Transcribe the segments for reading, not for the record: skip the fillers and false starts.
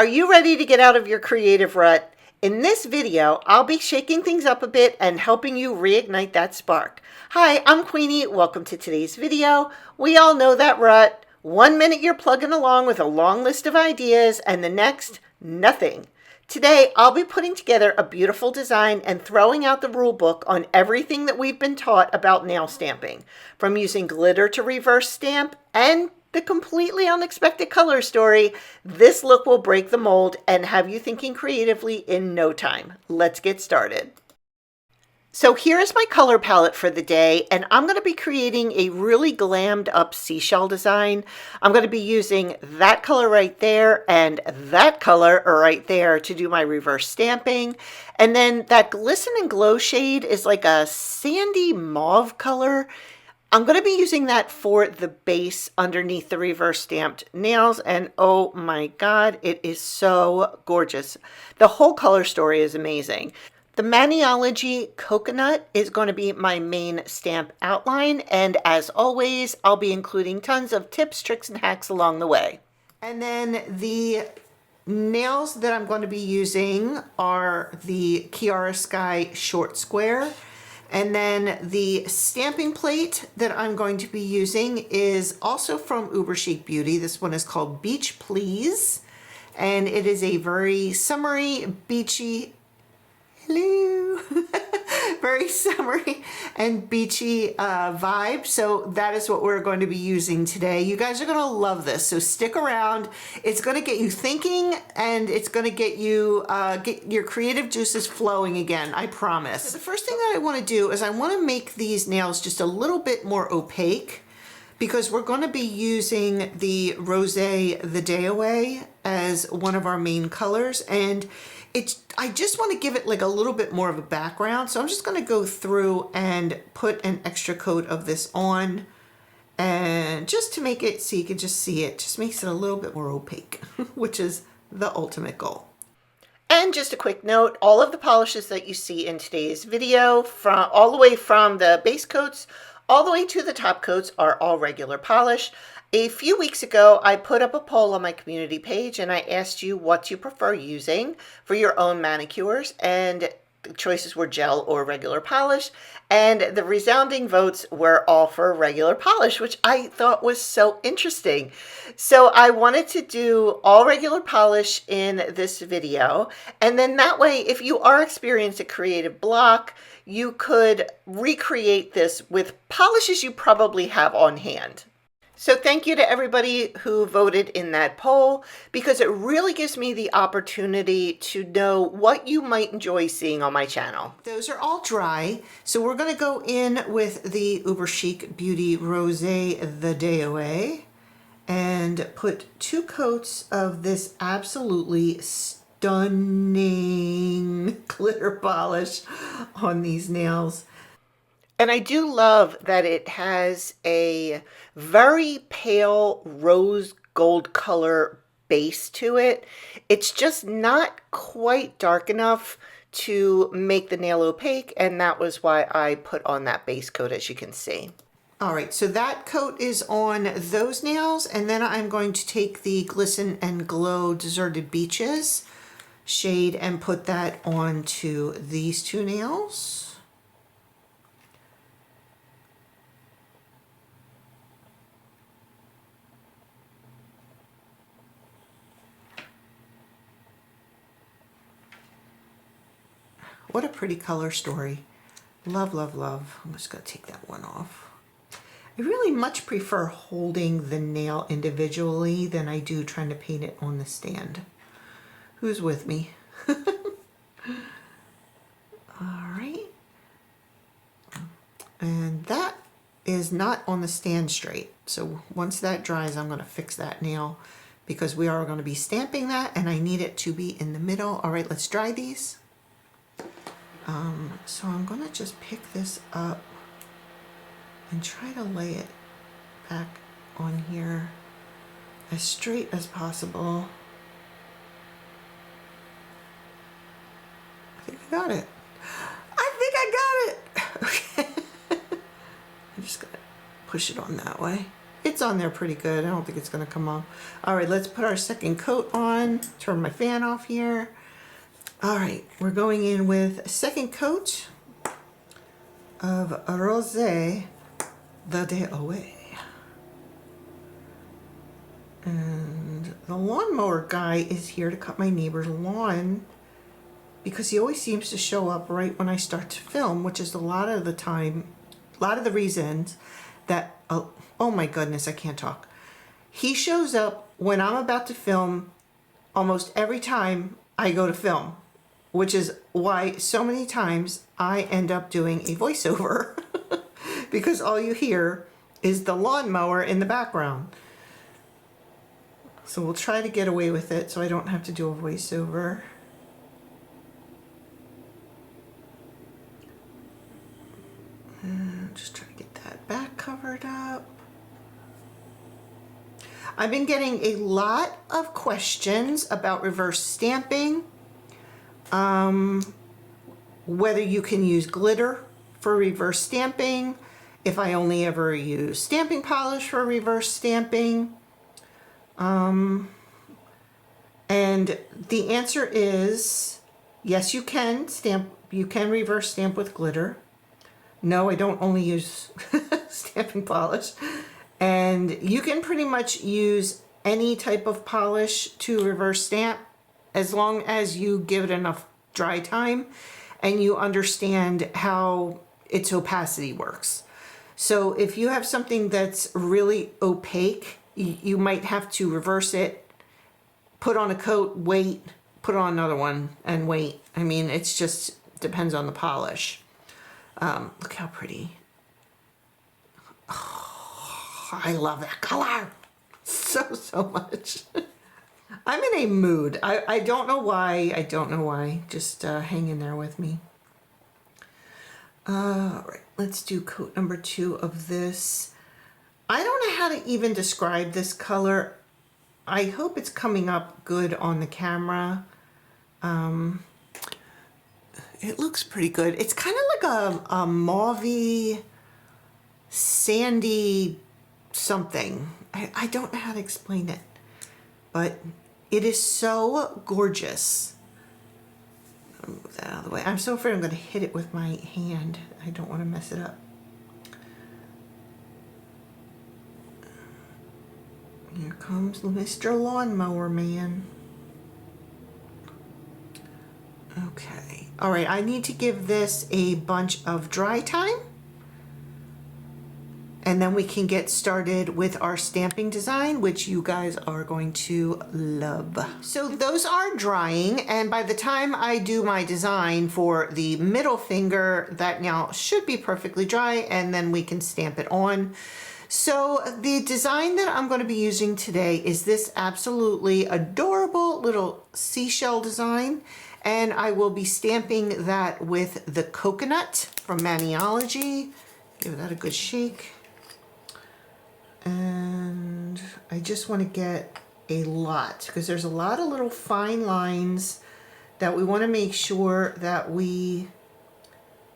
Are you ready to get out of your creative rut? In this video, I'll be shaking things up a bit and helping you reignite that spark. Hi, I'm Queenie. Welcome to today's video. We all know that rut. 1 minute you're plugging along with a long list of ideas and the next, nothing. Today, I'll be putting together a beautiful design and throwing out the rule book on everything that we've been taught about nail stamping, from using glitter to reverse stamp and the completely unexpected color story. This look will break the mold and have you thinking creatively in no time. Let's get started. So here is my color palette for the day, and I'm going to be creating a really glammed up seashell design. I'm going to be using that color right there and that color right there to do my reverse stamping. And then that Glisten Glow shade is like a sandy mauve color. I'm going to be using that for the base underneath the reverse stamped nails, and oh my god, it is so gorgeous. The whole color story is amazing. The Maniology coconut is going to be my main stamp outline, and as always, I'll be including tons of tips, tricks, and hacks along the way. And then the nails that I'm going to be using are the Chiara Sky Short Square. And then the stamping plate that I'm going to be using is also from Uber Chic Beauty. This one is called Beach Please. And it is a very summery, beachy, hello, very summery and beachy vibe. So that is what we're going to be using today. You guys are going to love this. So stick around. It's going to get you thinking, and it's going to get you get your creative juices flowing again. I promise. So the first thing that I want to do is I want to make these nails just a little bit more opaque, because we're going to be using the Rosé the Day Away as one of our main colors, and I just want to give it like a little bit more of a background. So I'm just going to go through and put an extra coat of this on, and just to make it so you can just see it, just makes it a little bit more opaque, which is the ultimate goal. And just a quick note, all of the polishes that you see in today's video, all the way from the base coats all the way to the top coats, are all regular polish. A few weeks ago, I put up a poll on my community page and I asked you what you prefer using for your own manicures, and the choices were gel or regular polish, and the resounding votes were all for regular polish, which I thought was so interesting. So I wanted to do all regular polish in this video, and then that way, if you are experiencing a creative block, you could recreate this with polishes you probably have on hand. So thank you to everybody who voted in that poll, because it really gives me the opportunity to know what you might enjoy seeing on my channel. Those are all dry, so we're going to go in with the Uber Chic Beauty Rosé the Day Away and put 2 coats of this absolutely stunning glitter polish on these nails. And I do love that it has a very pale rose gold color base to it. It's just not quite dark enough to make the nail opaque, and that was why I put on that base coat, as you can see. All right, so that coat is on those nails, and then I'm going to take the Glisten and Glow Deserted Beaches shade and put that onto these 2 nails. What a pretty color story. Love, love, love. I'm just going to take that one off. I really much prefer holding the nail individually than I do trying to paint it on the stand. Who's with me? All right. And that is not on the stand straight. So once that dries, I'm going to fix that nail, because we are going to be stamping that and I need it to be in the middle. All right, let's dry these. So I'm going to just pick this up and try to lay it back on here as straight as possible. I think I got it. I think I got it. Okay. I'm just going to push it on that way. It's on there pretty good. I don't think it's gonna come off. All right, let's put our second coat on. Turn my fan off here. All right, we're going in with a second coat of Rosé the Day Away. And the lawnmower guy is here to cut my neighbor's lawn because he always seems to show up right when I start to film, which is a lot of the time, a lot of the reasons that, oh my goodness, I can't talk. He shows up when I'm about to film almost every time I go to film, which is why so many times I end up doing a voiceover because all you hear is the lawnmower in the background. So we'll try to get away with it so I don't have to do a voiceover. And just try to get that back covered up. I've been getting a lot of questions about reverse stamping. Whether you can use glitter for reverse stamping, if I only ever use stamping polish for reverse stamping. And the answer is yes, you can stamp, you can reverse stamp with glitter. No, I don't only use stamping polish. And you can pretty much use any type of polish to reverse stamp as long as you give it enough dry time and you understand how its opacity works. So if you have something that's really opaque, you might have to reverse it, put on a coat, wait, put on another one and wait. I mean, it's just depends on the polish. Look how pretty. Oh, I love that color so much. I'm in a mood. I don't know why. I don't know why. Just hang in there with me. All right, let's do coat number 2 of this. I don't know how to even describe this color. I hope it's coming up good on the camera. It looks pretty good. It's kind of like a mauvey, sandy something. I don't know how to explain it, but it is so gorgeous. I'll move that out of the way. I'm so afraid I'm going to hit it with my hand. I don't want to mess it up. Here comes Mr. Lawnmower Man. Okay. All right, I need to give this a bunch of dry time. And then we can get started with our stamping design, which you guys are going to love. So those are drying, and by the time I do my design for the middle finger, that now should be perfectly dry, and then we can stamp it on. So the design that I'm going to be using today is this absolutely adorable little seashell design, and I will be stamping that with the coconut from Maniology. Give that a good shake. And I just want to get a lot because there's a lot of little fine lines that we want to make sure that we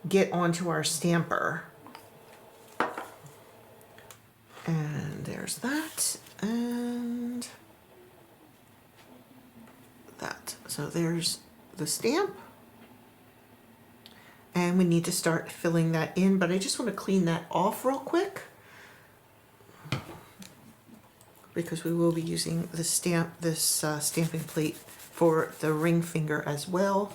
get onto our stamper. And there's that and that. So there's the stamp. And we need to start filling that in, but I just want to clean that off real quick, because we will be using the stamping plate for the ring finger as well.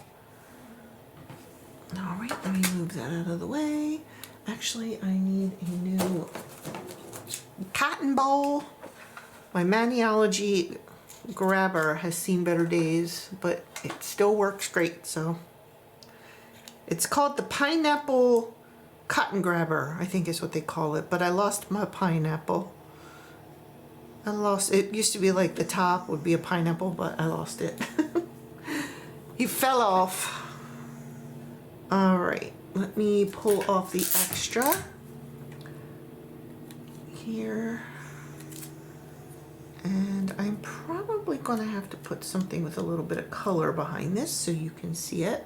All right, let me move that out of the way. Actually, I need a new cotton ball. My Maniology grabber has seen better days, but it still works great. So it's called the pineapple cotton grabber, I think is what they call it, but I lost my pineapple. It used to be like the top would be a pineapple, but I lost it. He fell off. All right, let me pull off the extra here. And I'm probably gonna have to put something with a little bit of color behind this so you can see it,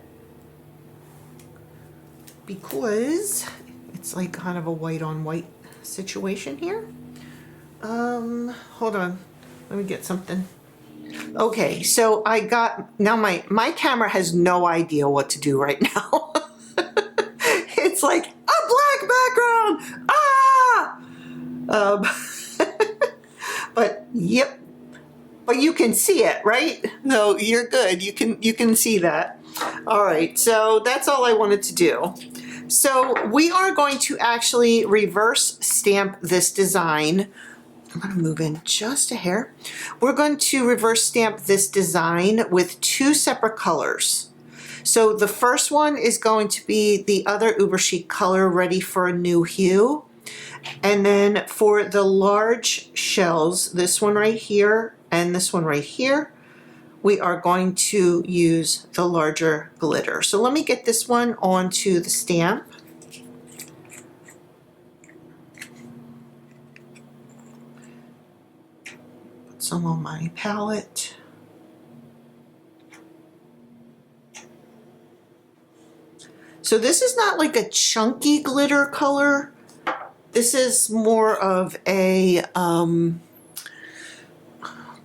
because it's like kind of a white on white situation here. Hold on. Let me get something. Okay, so I got, now my camera has no idea what to do right now. It's like, a black background! Ah! But yep, but you can see it, right? No, you're good. You can see that. All right, so that's all I wanted to do. So we are going to actually reverse stamp this design. I'm going to move in just a hair. We're going to reverse stamp this design with two separate colors. So the first one is going to be the other Uber Chic color, Ready for a New Hue. And then for the large shells, this one right here and this one right here, we are going to use the larger glitter. So let me get this one onto the stamp. Put some on my palette. So this is not like a chunky glitter color. This is more of a,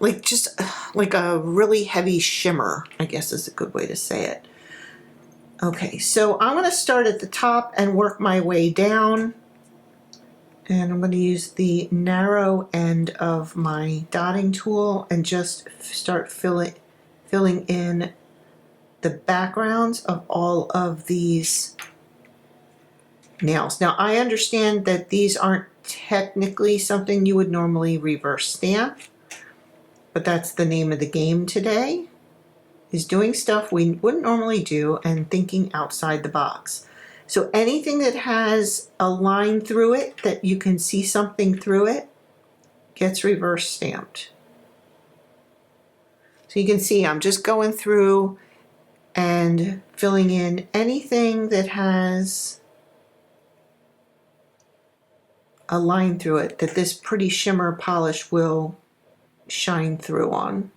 like just like a really heavy shimmer, I guess is a good way to say it. Okay, so I'm gonna start at the top and work my way down. And I'm gonna use the narrow end of my dotting tool and just start filling in the backgrounds of all of these nails. Now I understand that these aren't technically something you would normally reverse stamp, but that's the name of the game today, is doing stuff we wouldn't normally do and thinking outside the box. So anything that has a line through it that you can see something through it gets reverse stamped. So you can see I'm just going through and filling in anything that has a line through it that this pretty shimmer polish will shine through on.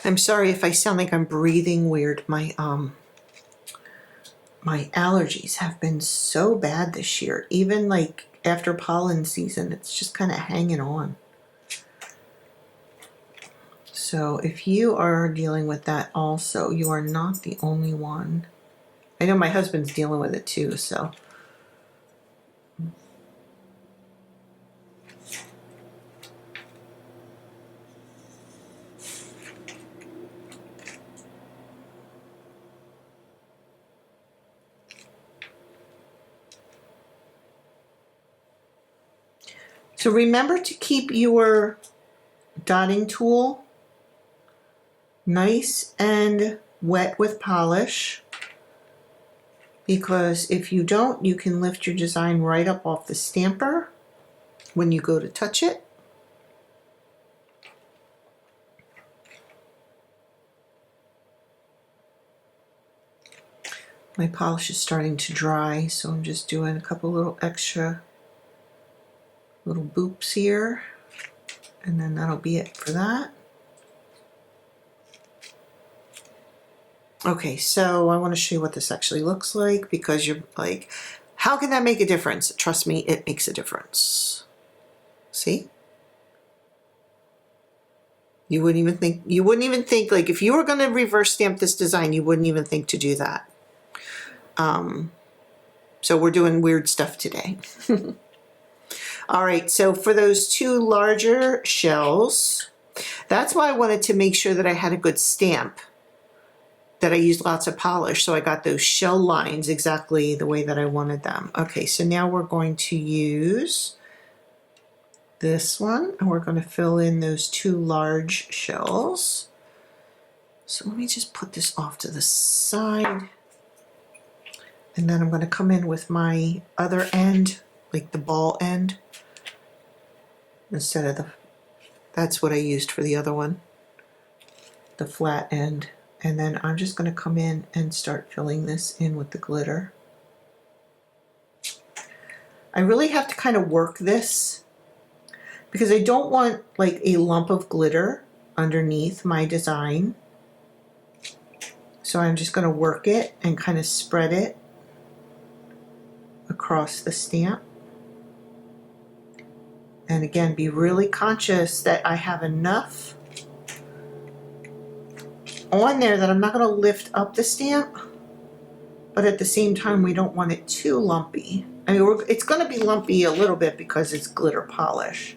I'm sorry if I sound like I'm breathing weird. My allergies have been so bad this year. Even like after pollen season, it's just kind of hanging on. So if you are dealing with that also, you are not the only one. I know my husband's dealing with it too, so. So remember to keep your dotting tool nice and wet with polish, because if you don't, you can lift your design right up off the stamper when you go to touch it. My polish is starting to dry, so I'm just doing a couple little extra little boops here, and then that'll be it for that. Okay, so I want to show you what this actually looks like, because you're like, how can that make a difference? Trust me, it makes a difference. See? You wouldn't even think like if you were going to reverse stamp this design, you wouldn't even think to do that. So we're doing weird stuff today. All right, so for those two larger shells, that's why I wanted to make sure that I had a good stamp, that I used lots of polish, so I got those shell lines exactly the way that I wanted them. Okay, so now we're going to use this one, and we're going to fill in those 2 large shells. So let me just put this off to the side. And then I'm going to come in with my other end, like the ball end, instead of the, that's what I used for the other one, the flat end. And then I'm just going to come in and start filling this in with the glitter. I really have to kind of work this because I don't want like a lump of glitter underneath my design. So I'm just going to work it and kind of spread it across the stamp. And again, be really conscious that I have enough on there that I'm not going to lift up the stamp, but at the same time we don't want it too lumpy. I mean, it's going to be lumpy a little bit because it's glitter polish,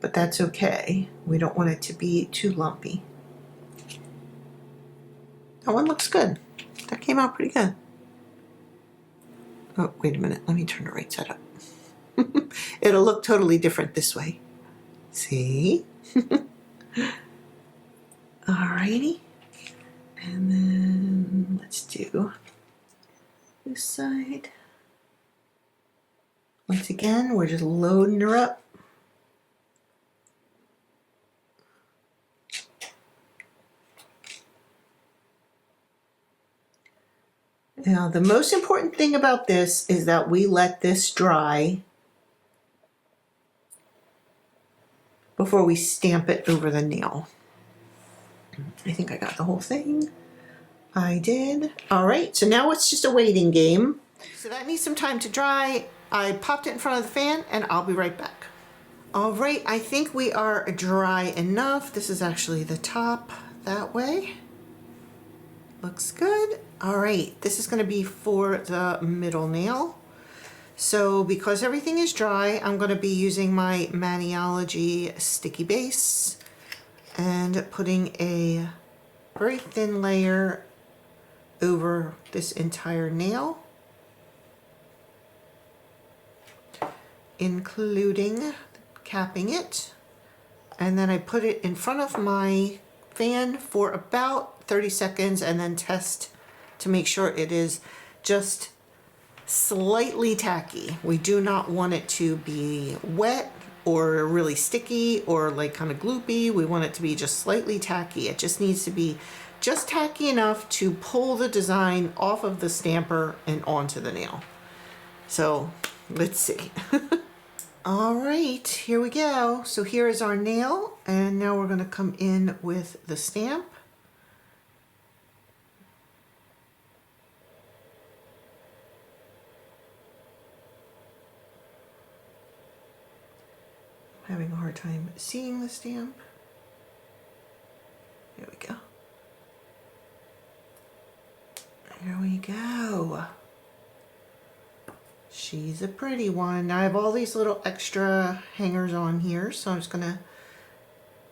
but that's okay. We don't want it to be too lumpy. That one looks good. That came out pretty good. Oh, wait a minute. Let me turn the right side up. It'll look totally different this way. See? Alrighty. And then let's do this side. Once again, we're just loading her up. Now, the most important thing about this is that we let this dry before we stamp it over the nail. I think I got the whole thing. I did. All right, so now it's just a waiting game. So that needs some time to dry. I popped it in front of the fan and I'll be right back. All right, I think we are dry enough. This is actually the top that way. Looks good. All right, this is going to be for the middle nail. So because everything is dry, I'm going to be using my Maniology sticky base and putting a very thin layer over this entire nail, including capping it. And then I put it in front of my fan for about 30 seconds and then test to make sure it is just slightly tacky. We do not want it to be wet or really sticky or like kind of gloopy. We want it to be just slightly tacky. It just needs to be just tacky enough to pull the design off of the stamper and onto the nail. So let's see. All right, here we go. So here is our nail, and now we're going to come in with the stamp. I'm having a hard time seeing the stamp. There we go. There we go. She's a pretty one. Now I have all these little extra hangers on here, so I'm just gonna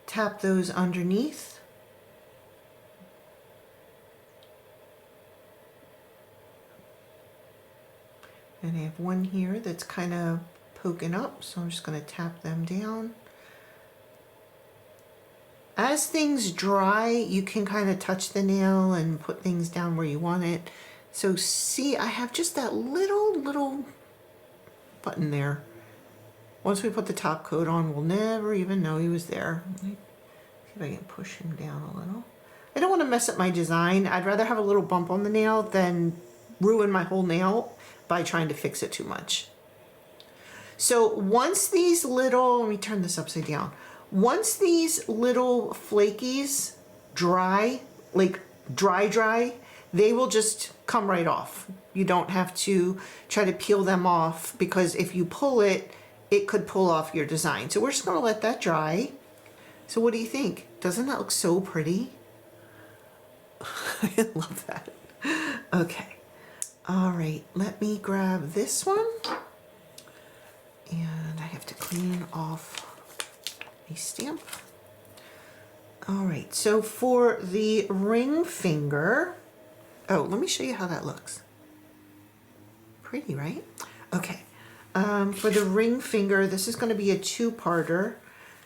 tap those underneath. And I have one here that's kind of poking up, so I'm just gonna tap them down. As things dry, you can kind of touch the nail and put things down where you want it. So see, I have just that little button there. Once we put the top coat on, we'll never even know he was there. Let me see if I can push him down a little. I don't want to mess up my design. I'd rather have a little bump on the nail than ruin my whole nail by trying to fix it too much. So once these little, let me turn this upside down. Once these little flakies dry, like dry, they will just come right off. You don't have to try to peel them off, because if you pull it, it could pull off your design. So we're just gonna let that dry. So what do you think? Doesn't that look so pretty? I love that. Okay. All right, let me grab this one. And I have to clean off a stamp. All right, so for the ring finger, oh, let me show you how that looks. Pretty, right? Okay, For the ring finger, this is going to be a two-parter.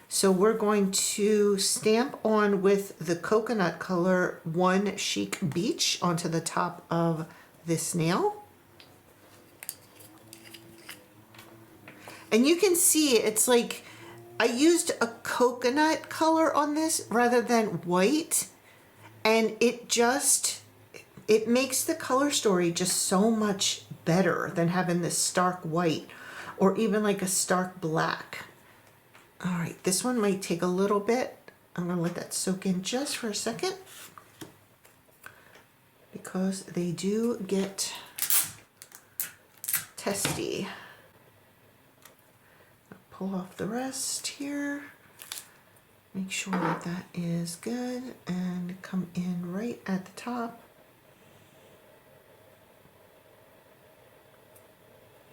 So we're going to stamp on with the coconut color one Chic Beach onto the top of this nail. And you can see it's like I used a coconut color on this rather than white, and it makes the color story just so much better than having this stark white or even like a stark black. All right, this one might take a little bit. I'm gonna let that soak in just for a second because they do get testy. Pull off the rest here. Make sure that that is good and come in right at the top.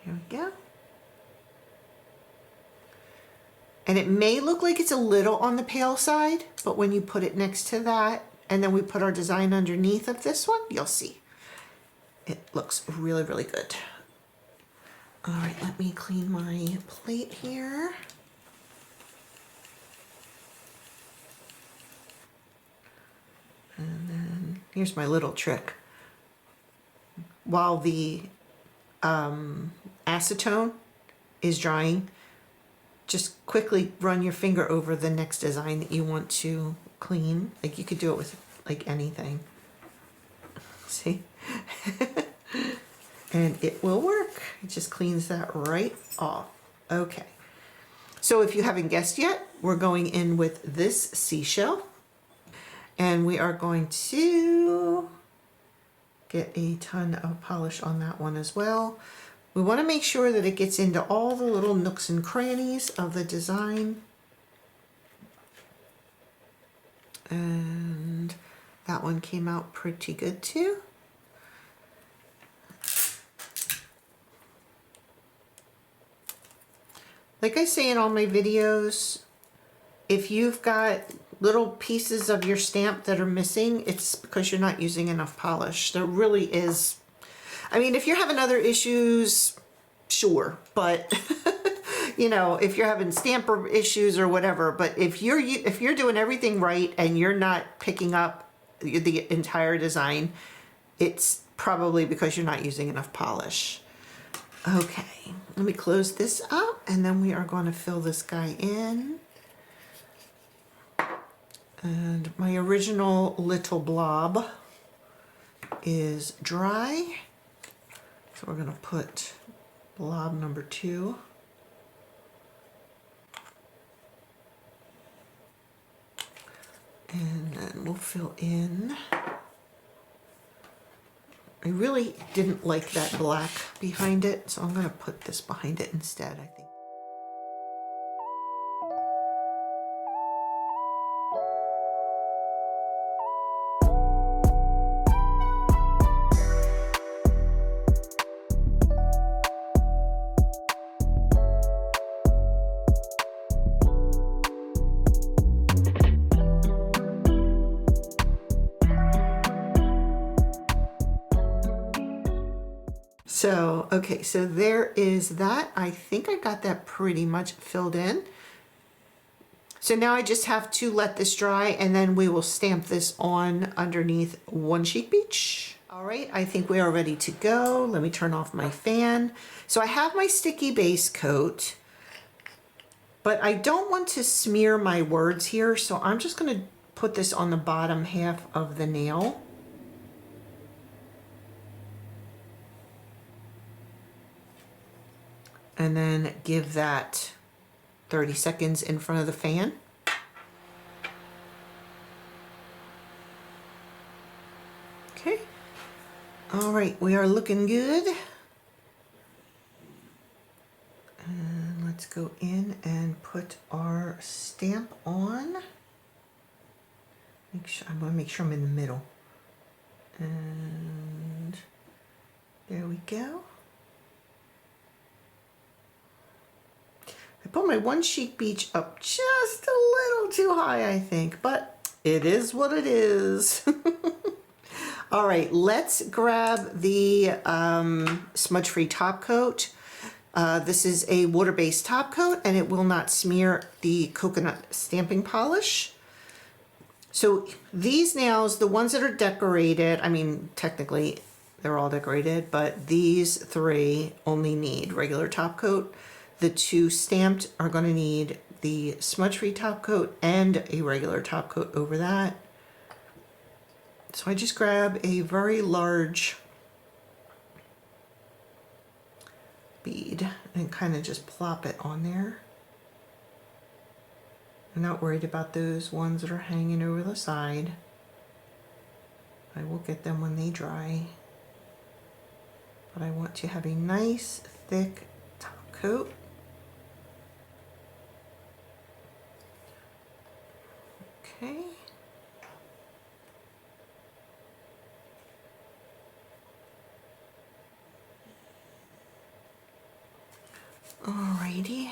Here we go. And it may look like it's a little on the pale side, but when you put it next to that, and then we put our design underneath of this one, you'll see. It looks really, really good. All right, let me clean my plate here. And then here's my little trick. While the acetone is drying, just quickly run your finger over the next design that you want to clean. Like you could do it with like anything. See? And it will work. It just cleans that right off. Okay. So if you haven't guessed yet, we're going in with this seashell. And we are going to get a ton of polish on that one as well. We want to make sure that it gets into all the little nooks and crannies of the design. And that one came out pretty good too. Like I say in all my videos, if you've got little pieces of your stamp that are missing, it's because you're not using enough polish. There really is. I mean, if you're having other issues, sure, but you know, if you're having stamper issues or whatever, but if you're doing everything right and you're not picking up the entire design, it's probably because you're not using enough polish. Okay, let me close this up and then we are going to fill this guy in. And my original little blob is dry. So we're going to put blob number 2. And then we'll fill in. I really didn't like that black behind it, so I'm going to put this behind it instead, I think. So, okay, so there is that. I think I got that pretty much filled in. So now I just have to let this dry and then we will stamp this on underneath one Chic Beach. All right, I think we are ready to go. Let me turn off my fan. So I have my sticky base coat, but I don't want to smear my words here. So I'm just gonna put this on the bottom half of the nail. And then give that 30 seconds in front of the fan. Okay. All right, we are looking good. And let's go in and put our stamp on. I'm gonna make sure I'm in the middle. And there we go. I put my one Chic Beach up just a little too high, I think, but it is what it is. All right, let's grab the smudge-free top coat. This is a water-based top coat, and it will not smear the coconut stamping polish. So these nails, the ones that are decorated, I mean, technically they're all decorated, but these three only need regular top coat. The two stamped are going to need the smudge-free top coat and a regular top coat over that. So I just grab a very large bead and kind of just plop it on there. I'm not worried about those ones that are hanging over the side. I will get them when they dry. But I want to have a nice thick top coat. Okay. Alrighty.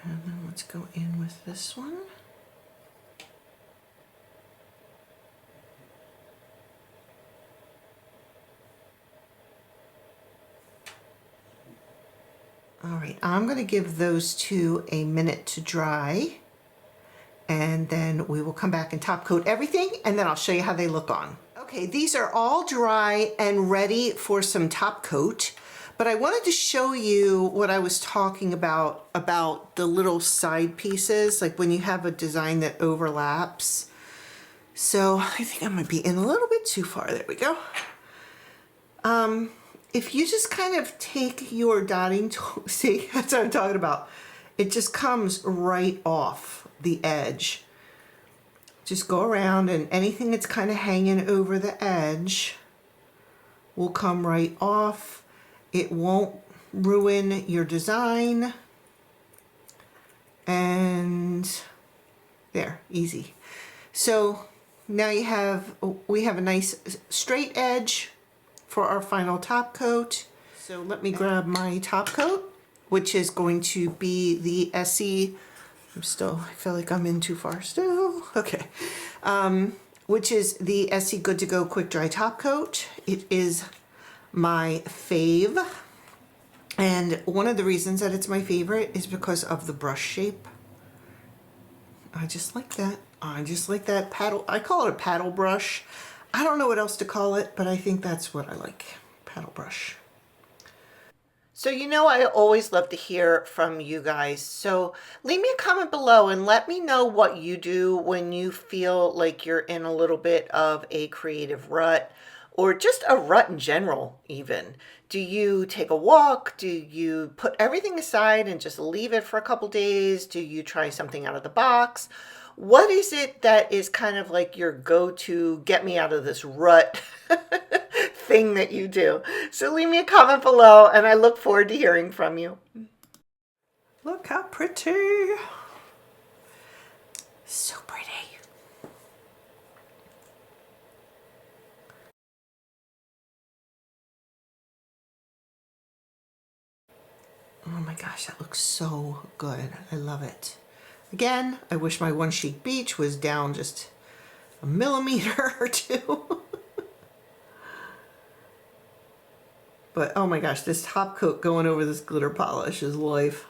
And then let's go in with this one. All right, I'm going to give those two a minute to dry, and then we will come back and top coat everything, and then I'll show you how they look on. Okay, these are all dry and ready for some top coat, but I wanted to show you what I was talking about the little side pieces, like when you have a design that overlaps. So I think I might be in a little bit too far. There we go. If you just kind of take your dotting tool, see, that's what I'm talking about. It just comes right off the edge. Just go around, and anything that's kind of hanging over the edge will come right off. It won't ruin your design. And there, easy. So now we have a nice straight edge for our final top coat. So let me grab my top coat, which is going to be the Essie. I feel like I'm in too far still. Okay. Which is the Essie Good to Go Quick Dry Top Coat. It is my fave. And one of the reasons that it's my favorite is because of the brush shape. I just like that. I just like that paddle. I call it a paddle brush. I don't know what else to call it, but I think that's what I like. Paddle brush. So you know I always love to hear from you guys. So leave me a comment below and let me know what you do when you feel like you're in a little bit of a creative rut, or just a rut in general even. Do you take a walk? Do you put everything aside and just leave it for a couple days? Do you try something out of the box? What is it that is kind of like your go-to get me out of this rut thing that you do? So leave me a comment below, and I look forward to hearing from you. Look how pretty. So pretty. Oh my gosh, that looks so good. I love it. Again, I wish my One Chic Beach was down just a millimeter or two. But oh my gosh, this top coat going over this glitter polish is life.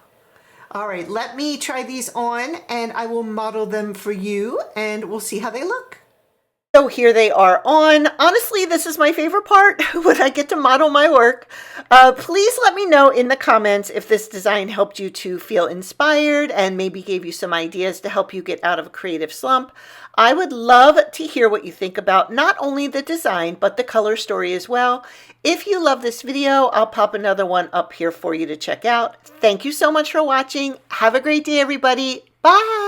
All right, let me try these on and I will model them for you and we'll see how they look. So here they are on. Honestly, this is my favorite part when I get to model my work. Please let me know in the comments if this design helped you to feel inspired and maybe gave you some ideas to help you get out of a creative slump. I would love to hear what you think about not only the design, but the color story as well. If you love this video, I'll pop another one up here for you to check out. Thank you so much for watching. Have a great day, everybody. Bye.